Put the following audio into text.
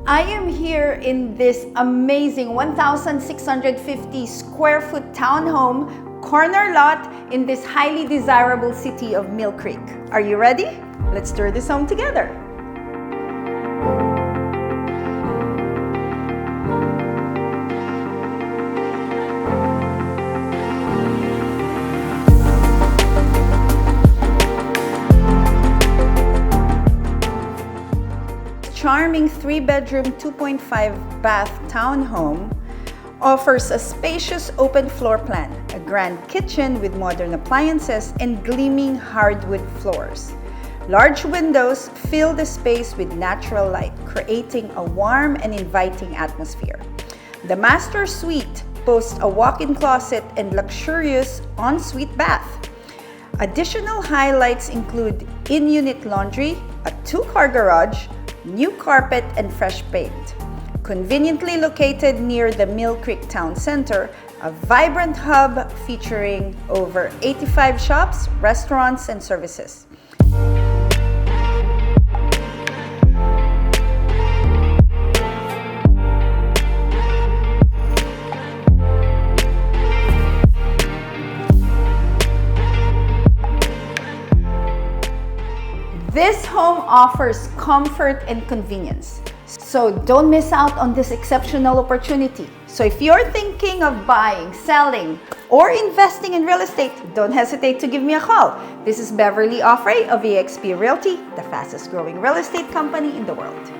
I am here in this amazing 1,650 square foot townhome corner lot in this highly desirable city of Mill Creek. Are you ready? Let's tour this home together. Charming 3-bedroom, 2.5-bath townhome offers a spacious open floor plan, a grand kitchen with modern appliances, and gleaming hardwood floors. Large windows fill the space with natural light, creating a warm and inviting atmosphere. The master suite boasts a walk-in closet and luxurious ensuite bath. Additional highlights include in-unit laundry, a 2-car garage, new carpet, and fresh paint. Conveniently located near the Mill Creek Town Center, a vibrant hub featuring over 85 shops, restaurants, and services. This home offers comfort and convenience, so don't miss out on this exceptional opportunity. So if you're thinking of buying, selling, or investing in real estate, don't hesitate to give me a call. This is Beverly Auffray of eXpRealty, the fastest growing real estate company in the world.